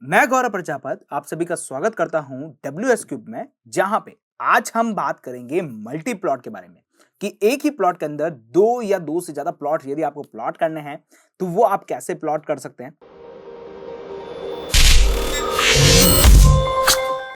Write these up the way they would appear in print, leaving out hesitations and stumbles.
मैं गौरव प्रजापत आप सभी का स्वागत करता हूं WS क्यूब में, जहां पे आज हम बात करेंगे मल्टी प्लॉट के बारे में कि एक ही प्लॉट के अंदर दो या दो से ज्यादा प्लॉट यदि आपको प्लॉट करने हैं तो वो आप कैसे प्लॉट कर सकते हैं।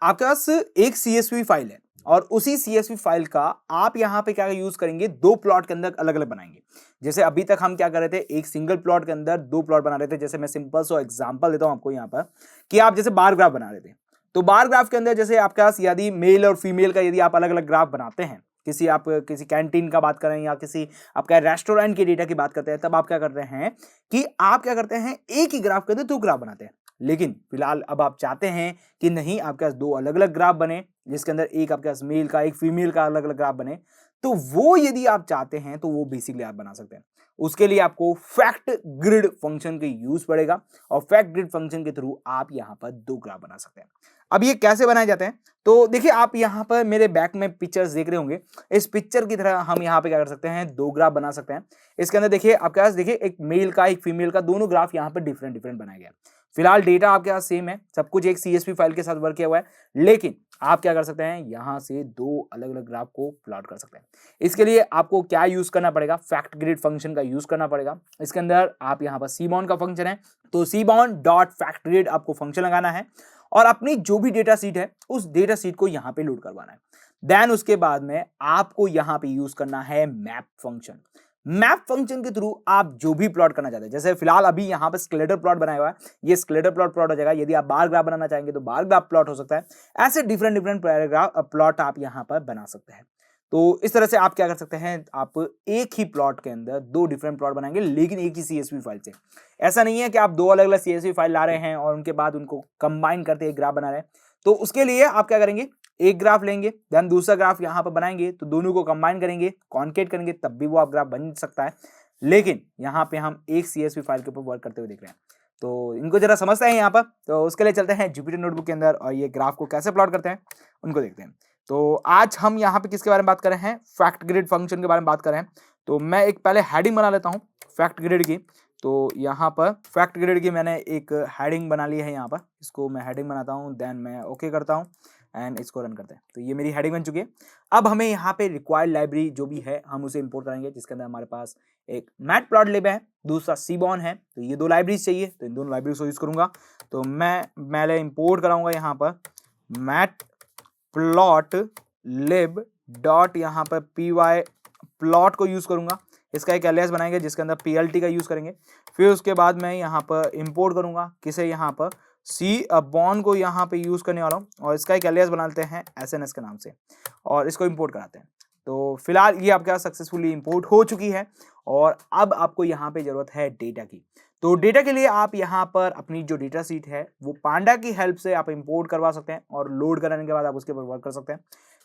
आपके पास एक CSV फाइल है और उसी CSV फाइल का आप यहां पे क्या यूज करेंगे, दो प्लॉट के अंदर अलग अलग बनाएंगे। जैसे अभी तक हम क्या कर रहे थे, एक सिंगल प्लॉट के अंदर दो प्लॉट बना रहे थे। जैसे मैं सिंपल सो एग्जांपल देता हूं आपको यहां पर कि आप जैसे बार ग्राफ बना रहे थे, तो बार ग्राफ के अंदर जैसे आपके पास यदि मेल और फीमेल का यदि आप अलग अलग ग्राफ बनाते हैं, किसी कैंटीन का बात करें या किसी आपका रेस्टोरेंट के डेटा की बात करते हैं, तब आप क्या करते हैं कि आप क्या करते हैं, एक ही ग्राफ के अंदर दो ग्राफ बनाते हैं। लेकिन फिलहाल अब आप चाहते हैं कि नहीं, आपके पास दो अलग अलग ग्राफ बने, जिसके अंदर एक आपके पास मेल का एक फीमेल का अलग अलग ग्राफ बने। तो वो यदि आप चाहते हैं तो वो बेसिकली आप बना सकते हैं। उसके लिए आपको फैक्ट ग्रिड फंक्शन का यूज पड़ेगा और फैक्ट ग्रिड फंक्शन के थ्रू आप यहां पर दो ग्राफ बना सकते हैं। अब ये कैसे बनाए जाते हैं, तो देखिए आप यहां पर मेरे बैक में पिक्चर्स देख रहे होंगे। इस पिक्चर की तरह हम यहां पे क्या कर सकते हैं, दो ग्राफ बना सकते हैं। इसके अंदर देखिए आपके पास देखिए एक मेल का एक फीमेल का, दोनों ग्राफ यहां पर डिफरेंट डिफरेंट बनाया गया। फिलहाल डेटा आपके पास सेम है, सब कुछ एक CSV फाइल के साथ वर्क किया हुआ है, लेकिन आप क्या कर सकते हैं, यहां से दो अलग अलग ग्राफ को प्लॉट कर सकते हैं। इसके लिए आपको क्या यूज करना पड़ेगा, फैक्ट ग्रिड फंक्शन का यूज करना पड़ेगा। इसके अंदर आप यहां पर cbound का फंक्शन है, तो cbound डॉट फैक्ट ग्रिड आपको फंक्शन लगाना है और अपनी जो भी डेटा सीट है उस डेटा सीट को यहां पे लोड करवाना है। देन उसके बाद में आपको यहां पे यूज करना है मैप फंक्शन। मैप फंक्शन के थ्रू आप जो भी प्लॉट करना चाहते हैं, जैसे फिलहाल अभी यहां पर स्केलेटर प्लॉट बनाया हुआ है, ये स्केलेटर प्लॉट हो जाएगा। यदि आप बार ग्राफ बनाना चाहेंगे तो बार ग्राफ प्लॉट हो सकता है। ऐसे डिफरेंट डिफरेंट पैराग्राफ प्लॉट आप यहां पर बना सकते हैं। तो इस तरह से आप क्या कर सकते हैं, आप एक ही प्लॉट के अंदर दो डिफरेंट प्लॉट बनाएंगे, लेकिन एक ही CSV फाइल से। ऐसा नहीं है कि आप दो अलग अलग CSV फाइल ला रहे हैं और उनके बाद उनको कंबाइन करते एक ग्राफ बना रहे हैं। तो उसके लिए आप क्या करेंगे, एक ग्राफ लेंगे, देन दूसरा ग्राफ यहां पर बनाएंगे, तो दोनों को कंबाइन करेंगे, कॉन्केट करेंगे, तब भी वो आप ग्राफ बन सकता है। लेकिन यहां पे हम एक CSV फाइल के ऊपर वर्क करते हुए देख रहे हैं, तो इनको जरा समझते हैं यहां पर। तो उसके लिए चलते हैं जुपिटर नोटबुक के अंदर और ये ग्राफ को कैसे प्लॉट करते हैं उनको देखते हैं। तो आज हम यहाँ पे किसके बारे में बात कर रहे हैं, फैक्ट ग्रिड फंक्शन के बारे में बात कर रहे हैं। तो मैं एक पहले हेडिंग बना लेता हूँ फैक्ट ग्रिड की। तो यहाँ पर फैक्ट ग्रिड की मैंने एक हेडिंग बना ली है। यहाँ पर इसको मैं हेडिंग बनाता हूँ, देन मैं ओके करता हूँ एंड इसको रन करते हैं। तो ये मेरी हेडिंग बन चुकी है। अब हमें यहाँ पे रिक्वायर्ड लाइब्रेरी जो भी है हम उसे इंपोर्ट करेंगे, जिसके अंदर हमारे पास एक मैटप्लॉटलिब है, दूसरा cbound है। तो ये दो लाइब्रेरीज चाहिए, तो इन दोनों लाइब्रेरीज को यूज करूंगा। तो मैं पहले इंपोर्ट कराऊंगा यहाँ पर मैटप्लॉटलिब डॉट यहाँ पर py प्लॉट को यूज करूंगा। इसका एक एलियास बनाएंगे जिसके अंदर plt का यूज करेंगे। फिर उसके बाद मैं यहाँ पर इंपोर्ट करूंगा किसे, यहाँ पर cbound को यहाँ पे यूज करने वाला हूँ और इसका एक एलियास बना लेते हैं SNS के नाम से और इसको इंपोर्ट कराते हैं। तो फिलहाल ये आपके पास सक्सेसफुली इंपोर्ट हो चुकी है और अब आपको यहाँ पे जरूरत है डेटा की। तो डेटा के लिए आप यहाँ पर अपनी जो डेटा सीट है वो पांडा की हेल्प से आप इंपोर्ट करवा सकते हैं और लोड कराने के बाद आप उसके ऊपर वर्क कर सकते हैं।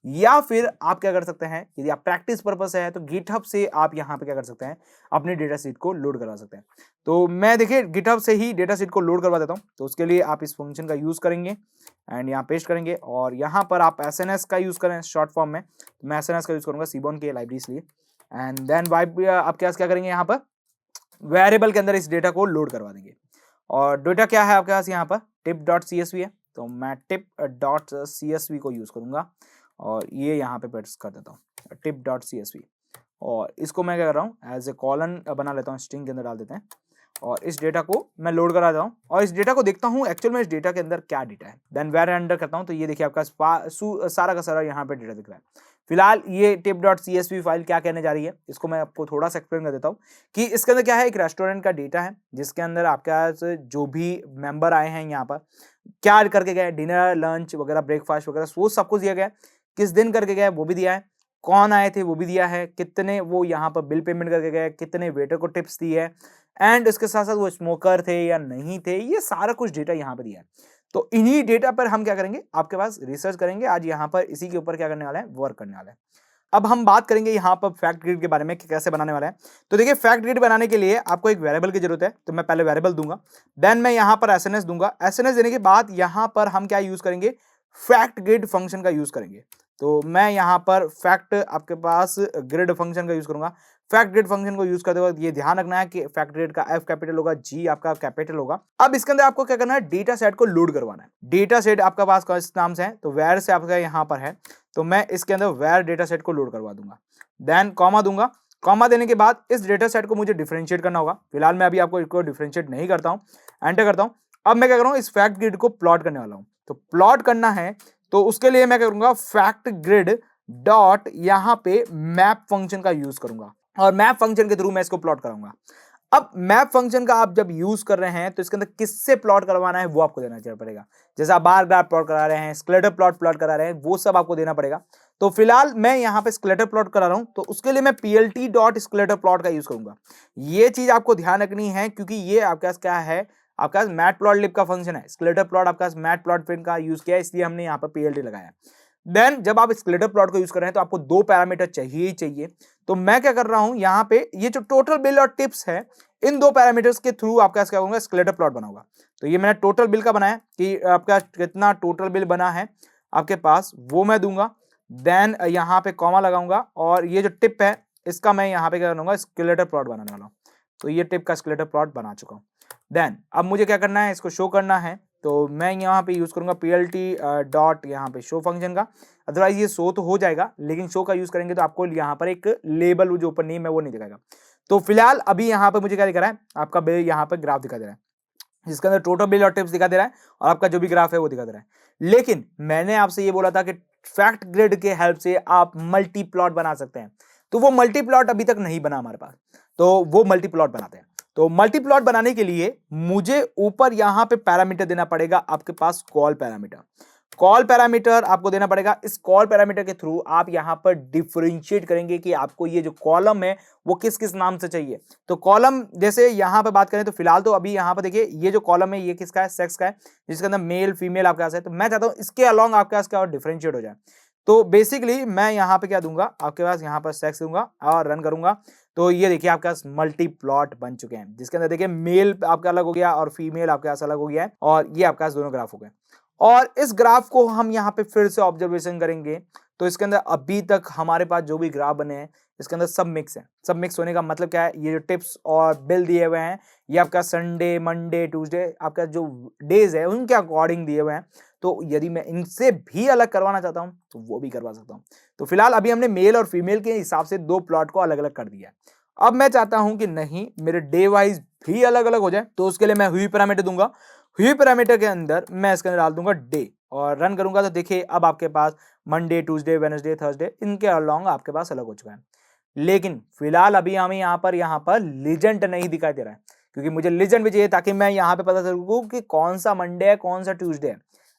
या फिर आप क्या कर सकते हैं, यदि आप प्रैक्टिस पर्पस है तो गिटहब से आप यहाँ पे क्या कर सकते हैं, अपनी डेटा सीट को लोड करवा सकते हैं। तो मैं देखिए गिटहब से ही डेटा सीट को लोड करवा देता हूँ। तो उसके लिए आप इस फंक्शन का यूज करेंगे एंड यहाँ पेस्ट करेंगे और यहाँ पर आप SNS का यूज करें शॉर्ट फॉर्म में। तो मैं SNS का यूज करूंगा cbound की लाइब्रेरी लिए एंड देन वाइप आप क्या करेंगे, यहाँ पर वेरिएबल के अंदर इस डेटा को लोड करवा देंगे। और डेटा क्या है आपके पास, यहाँ पर tip.csv है, तो मैं tip.csv को यूज करूंगा और ये यहाँ पे पेस्ट कर देता हूँ tip.csv और इसको मैं क्या कर रहा हूँ, एज ए कॉलन बना लेता हूँ, स्ट्रिंग के अंदर डाल देते हैं और इस डेटा को मैं लोड करा देता हूँ और इस डेटा को देखता हूँ एक्चुअल में इस डेटा के अंदर क्या डेटा है। देन वेर अंडर करता हूँ, तो ये देखिए आपका सारा का सारा यहाँ पे डेटा दिख रहा है। फिलहाल ये tip.csv फाइल क्या कहने जा रही है, इसको मैं आपको थोड़ा सा एक्सप्लेन कर देता हूँ कि इसके अंदर क्या है, एक रेस्टोरेंट का डेटा है जिसके अंदर आपके जो भी मेंबर आए हैं यहाँ पर क्या करके गए, डिनर लंच वगैरह ब्रेकफास्ट वगैरह वो सब कुछ दिया गया है, किस दिन करके गए वो भी दिया है, कौन आए थे वो भी दिया है, कितने वो यहाँ पर बिल पेमेंट करके गए, कितने वेटर को टिप्स दी है एंड इसके साथ साथ वो स्मोकर थे या नहीं थे, ये सारा कुछ डेटा यहाँ पर दिया है। तो इन्हीं डेटा पर हम क्या करेंगे, आपके पास रिसर्च करेंगे आज यहाँ पर, इसी के ऊपर क्या करने वाला है, वर्क करने वाला है। अब हम बात करेंगे यहाँ पर फैक्ट ग्रिड के बारे में कि कैसे बनाने वाला है। तो देखिए फैक्ट ग्रिड बनाने के लिए आपको एक वेरिएबल की जरूरत है, तो मैं पहले वेरिएबल दूंगा, देन मैं यहाँ पर SNS दूंगा। SNS देने के बाद यहाँ पर हम क्या यूज करेंगे, फैक्ट ग्रिड फंक्शन का यूज करेंगे। तो मैं यहाँ पर फैक्ट आपके पास ग्रिड फंक्शन का यूज करूंगा। फैक्ट ग्रिड फंक्शन को यूज करते वक्त ये ध्यान रखना है कि फैक्ट ग्रिड का एफ कैपिटल होगा, जी आपका कैपिटल होगा। अब इसके अंदर आपको क्या करना है, डेटा सेट को लोड करवाना है। डेटा सेट आपका पास किस नाम से है, तो वेयर से आपका यहाँ पर है, तो मैं इसके अंदर वेयर डेटा सेट को लोड करवा दूंगा। देन कॉमा दूंगा। कॉमा देने के बाद इस डेटा सेट को मुझे डिफरेंशिएट करना होगा। फिलहाल मैं अभी आपको इसको डिफरेंशिएट नहीं करता हूँ, एंटर करता हूँ। अब मैं क्या कर रहा हूँ, इस फैक्ट ग्रिड को प्लॉट करने वाला हूँ। तो प्लॉट करना है तो उसके लिए मैं क्या करूंगा, फैक्ट ग्रिड डॉट यहाँ पे मैप फंक्शन का यूज करूंगा और मैप फंक्शन के थ्रू मैं इसको प्लॉट कराऊंगा। अब मैप फंक्शन का आप जब यूज कर रहे हैं तो इसके अंदर किससे प्लॉट करवाना है वो आपको देना पड़ेगा। जैसे आप बार ग्राफ प्लॉट करा रहे हैं, स्केलेटर प्लॉट करा रहे हैं, वो सब आपको देना पड़ेगा। तो फिलहाल मैं यहाँ पे स्केलेटर प्लॉट करा रहा हूं, तो उसके लिए मैं plt डॉट स्केलेटर प्लॉट का यूज करूंगा। ये चीज आपको ध्यान रखनी है क्योंकि ये आपके पास क्या है, आपके पास मैटप्लॉटलिब का फंक्शन है। स्केलेटर प्लॉट आपके पास मैटप्लॉटलिब का यूज किया है, इसलिए हमने यहाँ पर plt लगाया। देन जब आप स्केलेटर प्लॉट को यूज कर रहे हैं तो आपको दो पैरामीटर चाहिए ही चाहिए। तो मैं क्या कर रहा हूं, यहाँ पे ये जो टोटल बिल और टिप्स है, इन दो पैरामीटर्स के थ्रू आपका क्या होगा, स्केलेटर प्लॉट बनाऊंगा। तो ये मैंने टोटल बिल का बनाया कि आपका कितना टोटल बिल बना है आपके पास, वो मैं दूंगा। देन यहाँ पे कॉमा लगाऊंगा और ये जो टिप है इसका मैं यहाँ पे क्या करूंगा, स्केलेटर प्लॉट बनाने वाला हूँ। तो ये टिप का स्केलेटर प्लॉट बना चुका हूँ। देन अब मुझे क्या करना है, इसको शो करना है। तो मैं यहाँ पे यूज करूंगा plt डॉट यहाँ पे शो फंक्शन का। अदरवाइज ये शो तो हो जाएगा, लेकिन शो का यूज करेंगे तो आपको यहाँ पर एक लेबल जो ऊपर नेम है वो नहीं दिखाएगा। तो फिलहाल अभी यहाँ पे मुझे क्या दिखा रहा है, आपका बिल यहाँ पे ग्राफ दिखा दे रहा है जिसके अंदर टोटल बिल और टिप्स दिखा दे रहा है और आपका जो भी ग्राफ है वो दिखा दे रहा है। लेकिन मैंने आपसे ये बोला था कि फैक्ट ग्रिड के हेल्प से आप मल्टी प्लॉट बना सकते हैं, तो वो मल्टी प्लॉट अभी तक नहीं बना हमारे पास, तो वो मल्टी प्लॉट बनाते हैं। तो मल्टी प्लॉट बनाने के लिए मुझे ऊपर यहां पे पैरामीटर देना पड़ेगा, आपके पास कॉल पैरामीटर। कॉल पैरामीटर आपको देना पड़ेगा। इस कॉल पैरामीटर के थ्रू आप यहां पर डिफरेंशिएट करेंगे कि आपको ये जो कॉलम है वो किस किस नाम से चाहिए। तो कॉलम जैसे यहां पे बात करें तो फिलहाल तो अभी यहां पर देखिए ये जो कॉलम है ये किसका है, सेक्स का है, जिसके अंदर मेल फीमेल आपके पास है। तो मैं चाहता हूं इसके अलॉन्ग आपके पास क्या और डिफरेंशिएट हो जाए। तो बेसिकली मैं यहाँ पे क्या दूंगा, आपके पास यहाँ पर सेक्स दूंगा और रन करूंगा। तो ये देखिए आपके पास मल्टी प्लॉट बन चुके हैं, जिसके अंदर देखिए मेल आपका अलग हो गया और फीमेल आपके पास अलग हो गया है, और ये आपके पास दोनों ग्राफ हो गए। और इस ग्राफ को हम यहाँ पे फिर से ऑब्जर्वेशन करेंगे तो इसके अंदर अभी तक हमारे पास जो भी ग्राफ बने हैं इसके अंदर सब मिक्स है। सब मिक्स होने का मतलब क्या है, ये जो टिप्स और बिल दिए हुए हैं ये आपका संडे मंडे ट्यूसडे आपका जो डेज है उनके अकॉर्डिंग दिए हुए हैं। तो यदि मैं इनसे भी अलग करवाना चाहता हूं तो वो भी करवा सकता हूं। तो फिलहाल अभी हमने मेल और फीमेल के हिसाब से दो प्लॉट को अलग अलग कर दिया है। अब मैं चाहता हूं कि नहीं मेरे डे वाइज भी अलग अलग हो जाए, तो उसके लिए मैं हुई पैरामीटर दूंगा। हुई पैरामीटर के अंदर मैं इसके अंदर डाल दूंगा डे और रन करूंगा। तो देखिए अब आपके पास मंडे ट्यूसडे वेडनेसडे थर्सडे इनके अलॉन्ग आपके पास अलग हो चुका है। लेकिन फिलहाल अभी हमें यहाँ पर लीजेंड नहीं दिखाई दे रहा है, क्योंकि मुझे लीजेंड भी चाहिए ताकि मैं यहाँ पे पता चलूँ कि कौन सा मंडे है कौन सा ट्यूसडे है,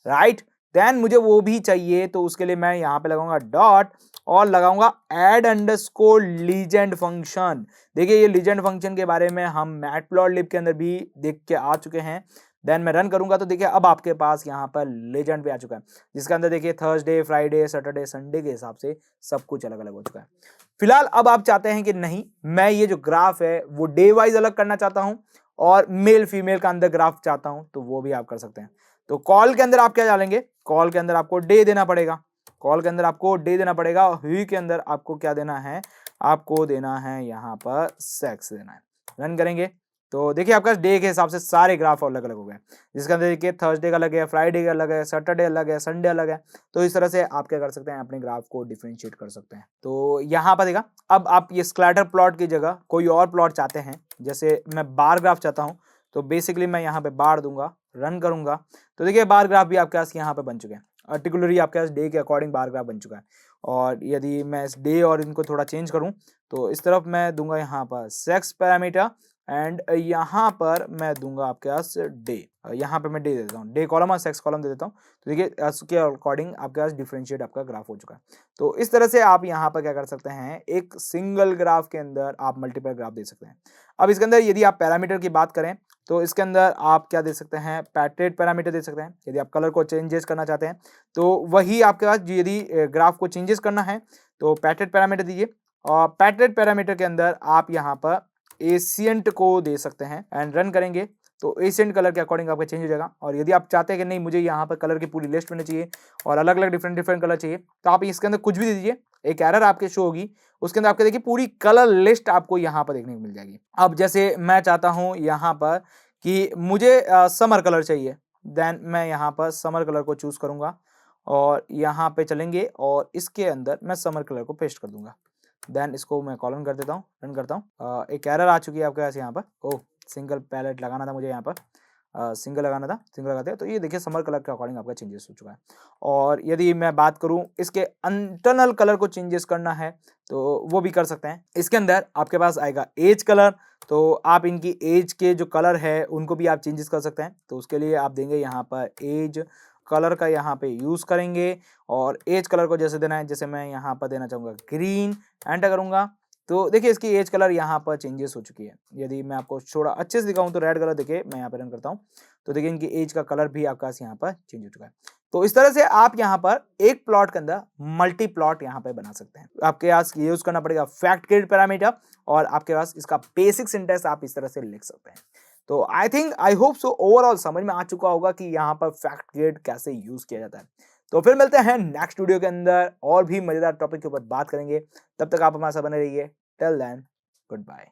राइट। देन मुझे वो भी चाहिए, तो उसके लिए मैं यहाँ पे लगाऊंगा डॉट और लगाऊंगा एड अंडरस्कोर लीजेंड फंक्शन। देखिए ये लीजेंड फंक्शन के बारे में हम मैटप्लॉटलिब के अंदर भी देख के आ चुके हैं। देन मैं रन करूंगा तो देखिए अब आपके पास यहाँ पर लेजेंड भी आ चुका है, जिसके अंदर देखिए थर्सडे फ्राइडे सैटरडे संडे के हिसाब से सब कुछ अलग अलग हो चुका है। फिलहाल अब आप चाहते हैं कि नहीं मैं ये जो ग्राफ है वो डे वाइज अलग करना चाहता हूं और मेल फीमेल का अंदर ग्राफ चाहता हूं, तो वो भी आप कर सकते हैं। तो कॉल के अंदर आप क्या डालेंगे, कॉल के अंदर आपको डे देना पड़ेगा। कॉल के अंदर आपको डे देना पड़ेगा और हुई के अंदर आपको क्या देना है, आपको देना है यहाँ पर सेक्स देना है। रन करेंगे तो देखिए आपका डे के हिसाब से सारे ग्राफ अलग अलग हो गए, जिसके अंदर देखिए थर्सडे का अलग है, फ्राइडे का अलग है, सैटरडे अलग है, संडे अलग है। तो इस तरह से आप क्या कर सकते हैं, अपने ग्राफ को डिफरेंशिएट कर सकते हैं। तो यहाँ पर देखा अब आप ये स्कैटर प्लॉट की जगह कोई और प्लॉट चाहते हैं, जैसे मैं बार ग्राफ चाहता हूँ, तो बेसिकली मैं यहाँ पे बार दूंगा, रन करूंगा तो देखिए बार ग्राफ भी आपके पास यहाँ पे बन चुके हैं। पर्टिकुलरली आपके पास डे के अकॉर्डिंग बार ग्राफ बन चुका है। और यदि मैं इस डे और इनको थोड़ा चेंज करूं तो इस तरफ मैं दूंगा यहाँ पर सेक्स पैरामीटर एंड यहाँ पर मैं दूंगा आपके पास डे। यहाँ पे मैं डे दे देता हूँ, डे कॉलम और सेक्स कॉलम दे देता हूँ। तो देखिए उसके अकॉर्डिंग आपके पास डिफरेंशिएट आपका ग्राफ हो चुका है। तो इस तरह से आप यहाँ पर क्या कर सकते हैं, एक सिंगल ग्राफ के अंदर आप मल्टीपल ग्राफ दे सकते हैं। अब इसके अंदर यदि आप पैरामीटर की बात करें तो इसके अंदर आप क्या दे सकते हैं, पैटर्न पैरामीटर दे सकते हैं। यदि आप कलर को चेंजेस करना चाहते हैं तो वही आपके पास, यदि ग्राफ को चेंजेस करना है तो पैटर्न पैरामीटर दीजिए। और पैटर्न पैरामीटर के अंदर आप यहाँ पर एशियंट को दे सकते हैं एंड रन करेंगे तो एशियन कलर के अकॉर्डिंग आपका चेंज हो जाएगा। और यदि आप चाहते हैं कि नहीं मुझे यहाँ पर कलर की पूरी लिस्ट होनी चाहिए और अलग अलग डिफरेंट कलर चाहिए, तो आप इसके अंदर कुछ भी दे दीजिए, एक एरर आपके शो होगी, उसके अंदर आपके देखिए पूरी कलर लिस्ट आपको यहाँ पर देखने को मिल जाएगी। अब जैसे मैं चाहता हूँ यहाँ पर कि मुझे समर कलर चाहिए, देन मैं यहाँ पर समर कलर को चूज करूंगा और यहाँ पे चलेंगे और इसके अंदर मैं समर कलर को पेस्ट कर दूंगा। देन इसको मैं कॉलन कर देता हूँ, रन करता हूँ। एक एरर आ चुकी है आपके पास यहाँ पर, ओह सिंगल पैलेट लगाना था मुझे, यहाँ पर सिंगल लगाना था, सिंगल लगाते हैं तो ये देखिए समर कलर के अकॉर्डिंग आपका चेंजेस हो चुका है। और यदि मैं बात करूं इसके इंटरनल कलर को चेंजेस करना है तो वो भी कर सकते हैं। इसके अंदर आपके पास आएगा एज कलर, तो आप इनकी एज के जो कलर है उनको भी आप चेंजेस कर सकते हैं। तो उसके लिए आप देंगे यहाँ पर एज कलर का यहाँ पे यूज करेंगे और एज कलर को जैसे देना है, जैसे मैं यहाँ पर देना चाहूंगा ग्रीन, एंटर करूंगा तो देखिए इसकी एज कलर यहाँ पर चेंजेस हो चुकी है। यदि मैं आपको थोड़ा अच्छे से दिखाऊं तो रेड कलर देखिए, मैं यहाँ पे रन करता हूँ तो देखिए इनकी एज का कलर भी आपका यहाँ पर चेंज हो चुका है। तो इस तरह से आप यहाँ पर एक प्लॉट के अंदर मल्टी प्लॉट यहाँ पे बना सकते हैं। आपके पास यूज करना पड़ेगा फैक्ट ग्रेड पैरामीटर और आपके पास इसका बेसिक सिंटेक्स आप इस तरह से लिख सकते हैं। तो आई होप सो ओवरऑल समझ में आ चुका होगा कि यहाँ पर फैक्ट ग्रेड कैसे यूज किया जाता है। तो फिर मिलते हैं नेक्स्ट वीडियो के अंदर और भी मजेदार टॉपिक के ऊपर बात करेंगे। तब तक आप हमारे साथ बने रहिए। Till then, good bye.